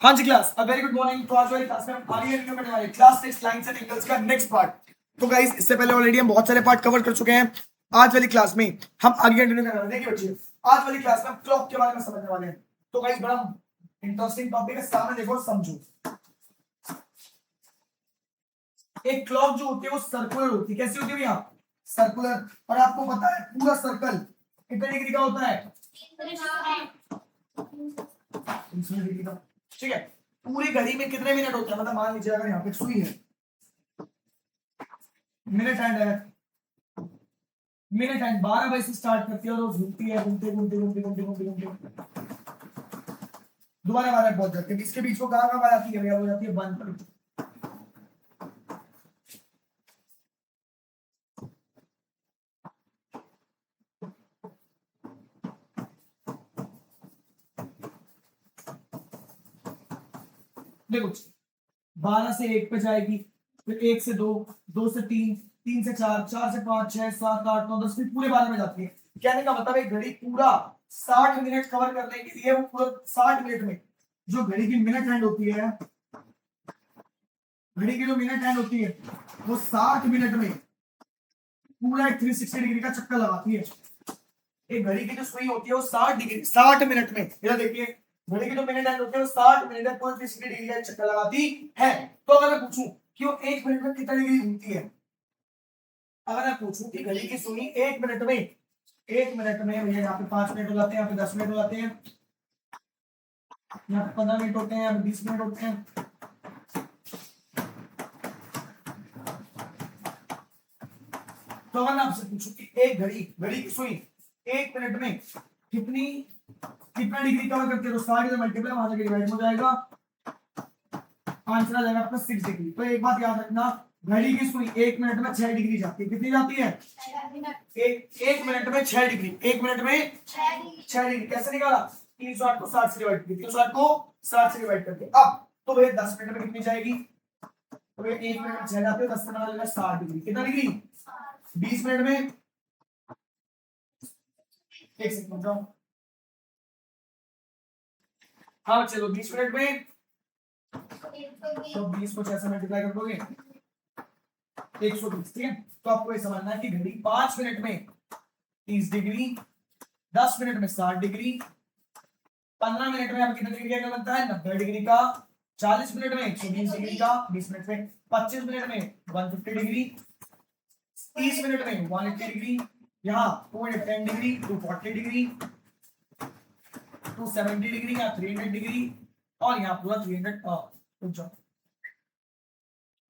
हाँ जी class, a very good morning. तो आज वाली क्लास में हम आगे रिव्यू करने वाले हैं क्लास 6 लाइंस एंड एंगल्स का नेक्स्ट पार्ट। तो गाइस इससे पहले ऑलरेडी हम बहुत सारे पार्ट कवर कर चुके हैं। आज वाली क्लास में हम आगे कंटिन्यू करने वाले हैं। देखिए बच्चे, आज वाली क्लास में हम क्लॉक के बारे में समझने वाले हैं। तो गाइस बड़ा इंटरेस्टिंग टॉपिक है, सामने देखो और समझो। एक क्लॉक जो होती है वो सर्कुलर होती है। कैसी होती है भैया? सर्कुलर। और आपको पता है पूरा सर्कल कितने डिग्री का होता है? 360 डिग्री का। ठीक है, पूरी घड़ी में कितने मिनट होते हैं? मतलब मान लीजिए अगर यहाँ पे सुई है, मिनट हैंड है, मिनट हैंड 12 बजे से स्टार्ट करती है और वो घूमती है, घूमते घूमते घूमते घूमते घूमते घूमते दोबारा 12 पहुंच जाती है। इसके बीच को कहाँ कहाँ आ जाती है भैया? हो जाती है 1 पर। देखो 12 से 1 पे जाएगी, फिर 1 से 2, 2 से 3, 3 से 4, 4 से 5, 6, 7, 8, 9, 10, फिर पूरे 12 में जाती है। कहने का मतलब है घड़ी पूरा 60 मिनट कवर करने के लिए वो पूरा 60 मिनट में जो घड़ी की मिनट हैंड होती है, घड़ी की जो मिनट हैंड होती है वो 60 मिनट में पूरा 360 डिग्री का चक्कर लगाती है। एक घड़ी की जो सुई होती है वो 60 डिग्री 60 मिनट में, इधर देखिए, घड़ी की जो मिनट हैंड होती है वो 60 मिनट में पूरा 360 डिग्री का चक्कर लगाती है। तो अगर मैं पूछूं कि वो 1 मिनट में कितना डिग्री घूमती है, अगर मैं पूछूं कि घड़ी की सुई 1 मिनट में, 1 मिनट में भैया यहाँ पे 5 मिनट हो जाते हैं, यहाँ पे 10 मिनट हो जाते हैं, यहाँ पे 15 मिनट होते हैं, यहाँ पे 20 मिनट होते हैं। तो अगर मैं आपसे पूछूं कि एक घड़ी की सुई 1 मिनट में कितना डिग्री कवर करती है, तो 60 से मल्टीप्लाई वहां से डिवाइड हो जाएगा, आंसर आ जाएगा आपका 6 डिग्री। तो एक बात याद रखना, घड़ी की सुई 1 मिनट में 6 डिग्री जाती है। कितनी जाती है? एक मिनट में 6 डिग्री। 1 मिनट में 6 डिग्री। कैसे निकाला? 360 को 60 से डिवाइड करके, 360 को 60 से डिवाइड करके। अब तो भैया 10 मिनट में कितनी जाएगी? तो भैया 1 मिनट में 6 जाती है, 10 से निकालेगा 60 डिग्री। कितना डिग्री? 20 मिनट में, एक सेकंड जाओ, हाँ चलो 20 मिनट में, तो 20 को 6 से मल्टीप्लाई कर दोगे 120। ठीक है, तो आपको ये समझना है कि घड़ी 5 मिनट में 30 डिग्री, 10 मिनट में 60 डिग्री, 15 मिनट में आप कितने डिग्री का एंगल बनता है? 90 डिग्री का, 40 मिनट में 120 डिग्री का, 20 मिनट में, 25 मिनट में 150 डिग्री, 30 मिनट में 180 डिग्री, यहाँ 210 डिग्री, 240 डिग्री, 270 डिग्री या 300 डिग्री, और यहाँ पूरा 300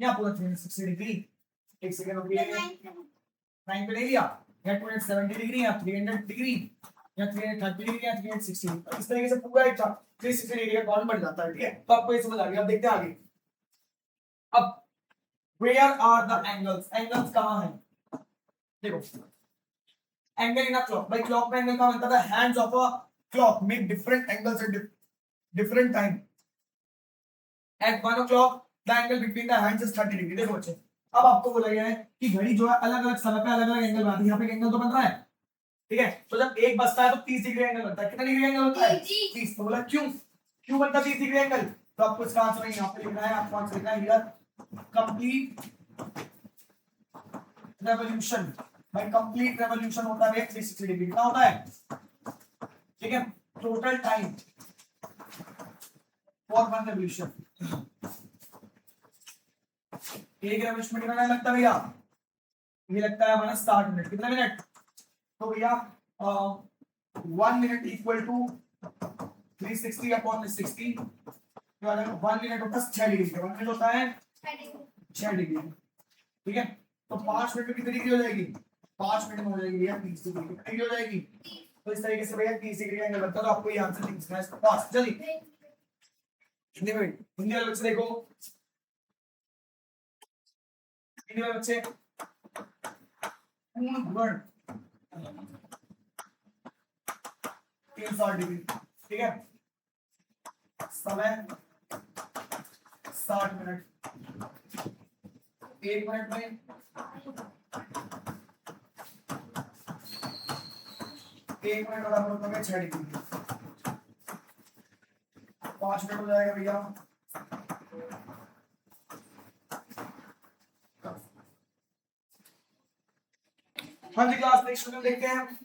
यहाँ पूरा 360 डिग्री। एक सेकंड हो गया, 9 पे ले लिया, या 270 डिग्री या 300 डिग्री या 330 डिग्री या 360 डिग्री। इस तरीके से पूरा एक 360 डिग्री का कौन बढ़ जाता है। ठीक है, तो आपको ये समझ आ गया। अब देखते हैं आगे। अब where are the angles? Angles कहाँ हैं? देखो, एंगल इन अ क्लॉक, भाई क्लॉक में एंगल कहाँ बनता है? Hands of a clock make different angles at different time. At 1 o'clock the angle between the hands is 30 degree. देखो बच्चे, अब आपको बोला गया है कि घड़ी जो है अलग अलग समय पे अलग अलग एंगल बनाती है। यहाँ पे एंगल तो बन रहा है, ठीक है, तो जब एक बजता है तो 30 डिग्री एंगल बनता है। कितना डिग्री एंगल होता है? 30। तो बोला क्यों क्यों बनता है 30 डिग्री एंगल? तो आपको इसका आंसर यहाँ पे लिखना है, आपको आंसर लिखना है हियर कंप्लीट रेवोल्यूशन। भाई कंप्लीट रेवोल्यूशन होता है 360 डिग्री। कितना होता है? ठीक है, total time for one revolution. एक रेवोल्यूशन में कितना टाइम लगता है भैया? ये लगता है हमारा 60 मिनट। कितना मिनट? तो भैया 1 minute equal to 360 upon 60, 1 minute होता है 6 डिग्री का। 1 मिनट होता है 6 डिग्री। ठीक है, तो 5 मिनट में कितनी डिग्री हो जाएगी? 5 मिनट में हो जाएगी भैया 30 डिग्री। कितनी डिग्री हो जाएगी? तो इस तरीके से भैया 30 डिग्री का एंगल बनता है। तो आपको ये आंसर लिखना है फास्ट। जल्दी हिंदी में, हिंदी वाले बच्चे देखो, हिंदी वाले बच्चे, पूर्ण गुण 360 डिग्री। ठीक है, समय 60 मिनट, 1 मिनट में 1 मिनट बराबर होता है 6 डिग्री। 5 मिनट हो जाएगा भैया। हाँ जी क्लास, नेक्स्ट क्वेश्चन देखते हैं।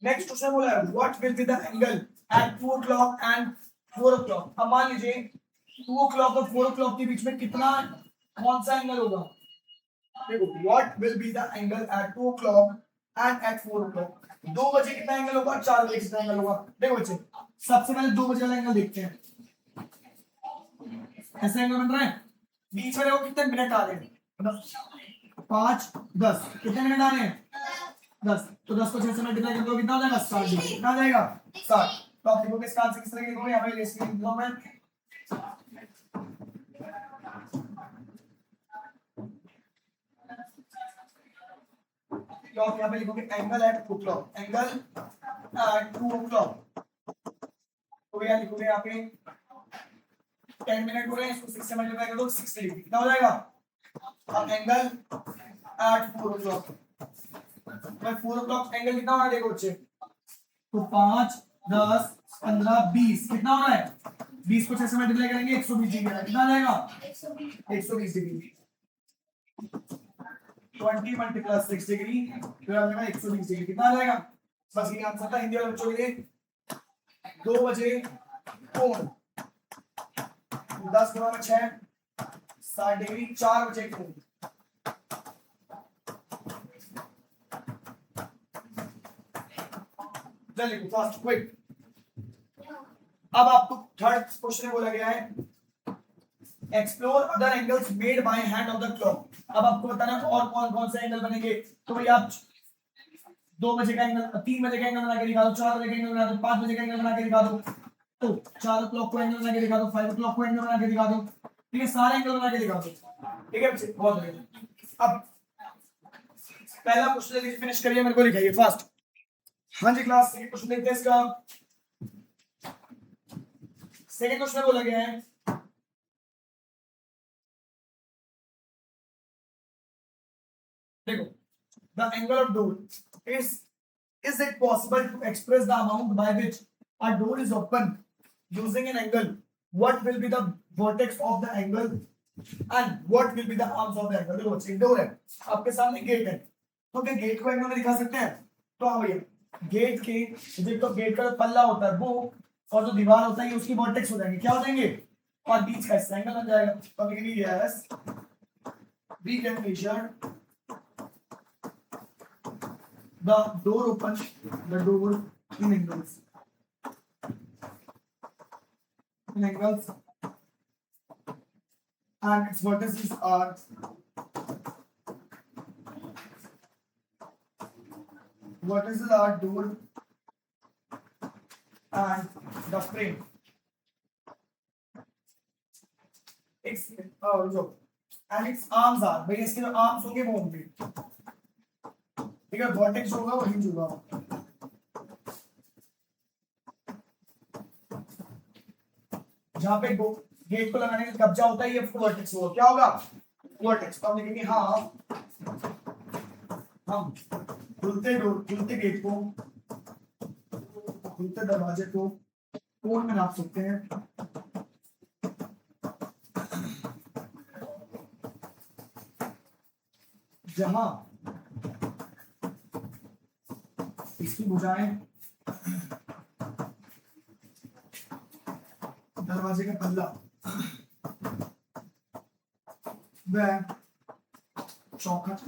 नेक्स्ट क्वेश्चन बोला है what will be the angle at 2 o'clock and 4 o'clock। अब मान लीजिए 2 o'clock और 4 o'clock के बीच में कितना कौन सा एंगल होगा। देखो what will be the angle at 2 o'clock and at 4 o'clock। 2 बजे कितना एंगल होगा, 4 बजे कितना एंगल होगा। देखो बच्चे सबसे पहले 2 बजे वाला एंगल देखते हैं। ऐसा एंगल बन रहा है, बीच में देखो कितने मिनट आ रहे हैं, 5 10 कितने मिनट आ रहे हैं 10। तो 10 को 6 से मल्टीप्लाई कर दो कितना हो जाएगा 60 डिग्री। कितना आ जाएगा 60। तो आप देखोगे इसका आंसर किस तरह लिखोगे, यहाँ पे रेस लिख दो मैं। तो आप यहाँ पे लिखोगे angle at 2 o'clock, angle at 2 o'clock। तो भैया लिखोगे यहाँ पे 10 मिनट हो रहे हैं, इसको 6 से मल्टीप्लाई कर दो 60 डिग्री। कितना हो जाएगा। अब एंगल एट 4 o'clock, मैं 4 o'clock एंगल कितना हो रहा है देखो बच्चे, तो 5 10 15 20 कितना हो रहा है 20 को 6 से मल्टीप्लाई करेंगे 120 डिग्री। कितना आ जाएगा 120 डिग्री। 20 मल्टीप्लाई 6 डिग्री फिर आ जाएगा 120 डिग्री। कितना आ जाएगा। बस ये आंसर था हिंदी वाले बच्चों के लिए। 2 बजे कोण 10 गुणा 6 60 डिग्री। 4 बजे कोण चलिए फास्ट क्विक। अब आपको थर्ड क्वेश्चन में बोला गया है explore other angles made by hand of the clock. अब आपको बताना है और कौन कौन से एंगल बनेंगे। तो भाई आप 2 बजे का एंगल, 3 बजे का एंगल बना के दिखा दो, 4 बजे का एंगल बना दो, 5 बजे का एंगल बना के दिखा दो, तो 4 o'clock को एंगल बना के दिखा दो, 5 o'clock को एंगल बना के दिखा दो। ठीक है, सारे एंगल बना के दिखा दो। ठीक है बच्चे, बहुत बढ़िया। अब पहला क्वेश्चन जल्दी फिनिश करिए, मेरे को दिखाइए फास्ट। हाँ जी क्लास, सेकंड क्वेश्चन देखते हैं इसका। सेकंड क्वेश्चन बोला गया है देखो the angle of door is it possible to express the amount by which a door is open using an angle, what will be the vertex of the angle and what will be the arms of the angle। देखो बच्चे door है, आपके सामने gate है, तो क्या gate को angle में दिखा सकते हैं। तो हाँ भैया, गेट के जो गेट का पल्ला होता है वो और जो दीवार होता है उसकी वर्टेक्स हो जाएंगे, क्या हो जाएंगे, और बीच का हिस्सा एंगल बन जाएगा। तो लिखेंगे yes we can measure the door open, the door in angles, and its vertices are door and the frame। and its arms are, भाई इसके जो आर्म्स होंगे वो होंगे, ठीक है, वर्टेक्स होगा वो हिंज होगा। जहां पे गेट को लगाने का कब्जा होता है ये वर्टेक्स होगा, क्या होगा वर्टेक्स। तो हम लिखेंगे हाँ हम खुलते गेट को, खुलते दरवाजे को कोण में नाप सकते हैं। जहां इसकी भुजाएं दरवाजे का पल्ला वह चौखट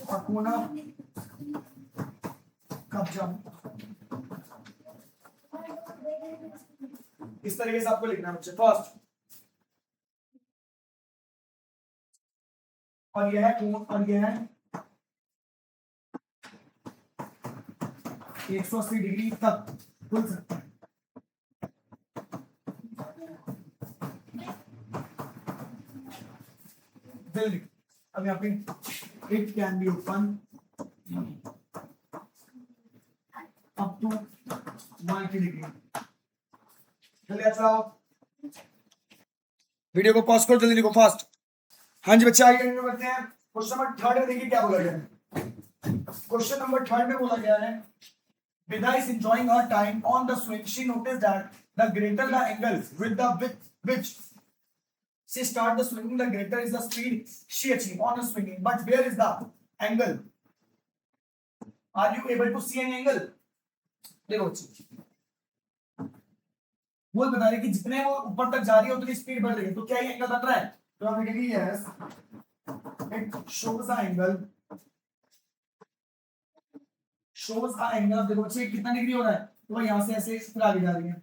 और कोना कब्जा। इस तरीके से आपको लिखना है बच्चे फर्स्ट। और यह है कोण और यह है 180 डिग्री तक खुल सकता है। जल्दी अब यहाँ पे it can be open up to 90 degree. जल्दी अच्छा वीडियो को पॉज करो, जल्दी लिखो फास्ट। हाँ जी बच्चे आगे बढ़ते हैं। क्वेश्चन नंबर 3 में देखिए क्या बोला गया है। क्वेश्चन नंबर 3 में बोला गया है Vida is enjoying her time on the swing. She noticed that the greater the angle with which she start the swinging, the greater is the speed she achieve on the swinging. But where is the angle? Are you able to see any angle? देखो वो बता रहे कि जितने वो ऊपर तक जा रही है उतनी स्पीड बढ़ रही है, तो क्या ये एंगल बन रहा है? तो हम लिखेंगे yes, it shows the angle, shows the angle. देखो बच्चे कितना डिग्री हो रहा है, तो भाई यहाँ से ऐसे फिर आगे जा रही है,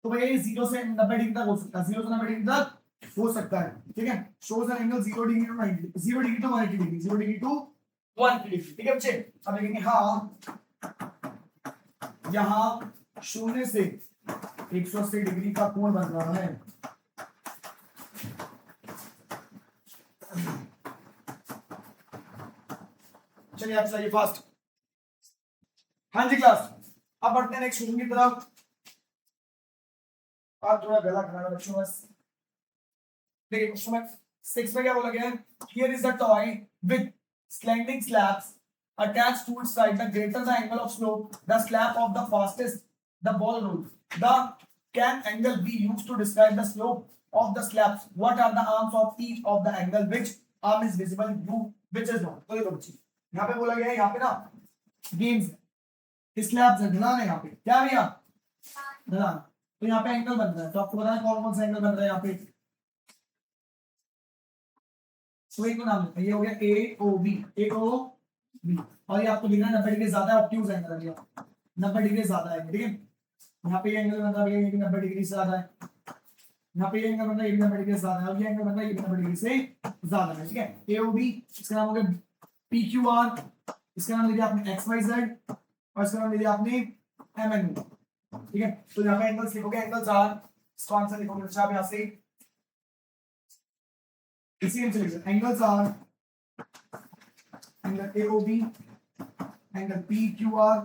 तो भाई 0 से 90 डिग्री तक हो सकता है, 0 से 90 डिग्री तक हो सकता है, ठीक है। Shows the angle 0 degree to 90, 0 degree to 180 degree, 0 degree to 180 degree, ठीक है बच्चे। अब लिखेंगे हाँ, यहाँ 0 से 180 डिग्री का कोण बन रहा है। चलिए आप चाहिए फास्ट। हाँ जी क्लास, अब बढ़ते हैं नेक्स्ट क्वेश्चन की तरफ। आप थोड़ा गला खराब है बच्चों, बस देखिए क्वेश्चन में 6 में क्या बोला गया है? Here is the toy with slanting slabs attached to its side. The greater the angle of slope, the slab of the fastest the ball roll. The can angle be used to describe the slope of the slabs? What are the arms of each of the angle? Which arm is visible? You which is not? तो देखो बच्चे, यहाँ पे बोला गया है, यहाँ पे ना गेम्स स्लैब्स है, ढलान है यहाँ पे, क्या भैया ढलान, तो यहाँ पे एंगल बन रहा है, तो आपको बताना कौन कौन सा एंगल बन रहा है यहाँ पे। तो एक नाम लेते हैं, ये हो गया ए ओ बी, ए ओ बी, और ये आपको लिखना है 90 डिग्री ज्यादा ऑब्ट्यूज एंगल है, 90 डिग्री ज्यादा है, ठीक है। यहाँ पे ये एंगल बन रहा है, ये 90 डिग्री से ज्यादा है, यहाँ पे ये एंगल बन रहा है, ये 90 डिग्री से ज्यादा है, और ये एंगल बन रहा है, ये 90 डिग्री से ज्यादा है, ठीक है। ए ओ बी, इसका नाम हो गया पी क्यू आर, इसका नाम लिया आपने एक्स वाई जेड, और इसका नाम लिया आपने एम एन, ठीक है। तो यहाँ पे एंगल्स लिखोगे, एंगल्स आर, इसका आंसर लिखोगे अच्छा आप यहाँ से इसी में चलेगा, angles are angle AOB, angle PQR,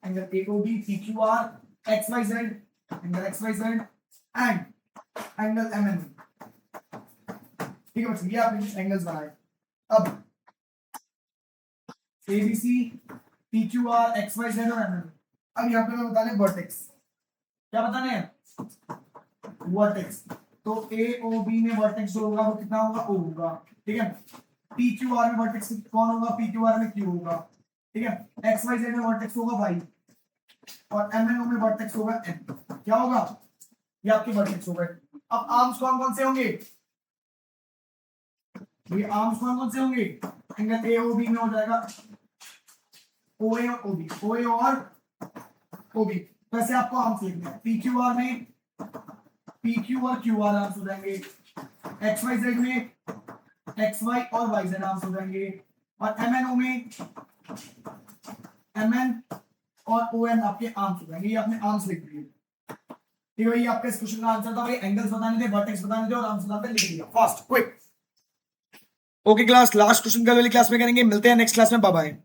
angle AOB, PQR, XYZ, angle XYZ, and angle MN, ठीक है बच्चों, ये आपने एंगल्स बनाए। अब ABC, PQR, XYZ और MN, अब यहाँ पे मैं बताने वर्टेक्स, क्या बताने हैं? वर्टेक्स। तो ए ओ बी में वर्टेक्स जो होगा वो कितना होगा? ओ होगा, ठीक है। पी क्यू आर में वर्टेक्स कौन होगा? पी क्यू आर में क्यू होगा, ठीक है। एक्स वाई जेड में वर्टेक्स होगा वाई, और एम एन ओ में वर्टेक्स होगा एन, क्या होगा? ये आपके वर्टेक्स हो गए। अब आर्म्स कौन कौन से होंगे? ये आर्म्स कौन कौन से होंगे? एंगल ए ओ बी में हो जाएगा ओ ए और ओ बी, ओ ए और ओ बी। वैसे आपको आर्म्स लिखने हैं, पी क्यू आर में पी क्यू और क्यू आर आर्म्स हो जाएंगे, एक्स वाई जेड में एक्स वाई और वाई जेड आर्म्स हो जाएंगे, और एम एन ओ में एम एन और ओ एन आपके आर्म्स हो जाएंगे। ये आपने आर्म्स लिख दिए, ठीक है। ये आपका इस क्वेश्चन का आंसर था भाई, एंगल्स बताने थे, वर्टेक्स बताने थे और आर्म्स बताने थे, लिख दिया fast quick. Okay class, last question कल वाली क्लास में करेंगे, मिलते हैं नेक्स्ट क्लास में, बाय बाय।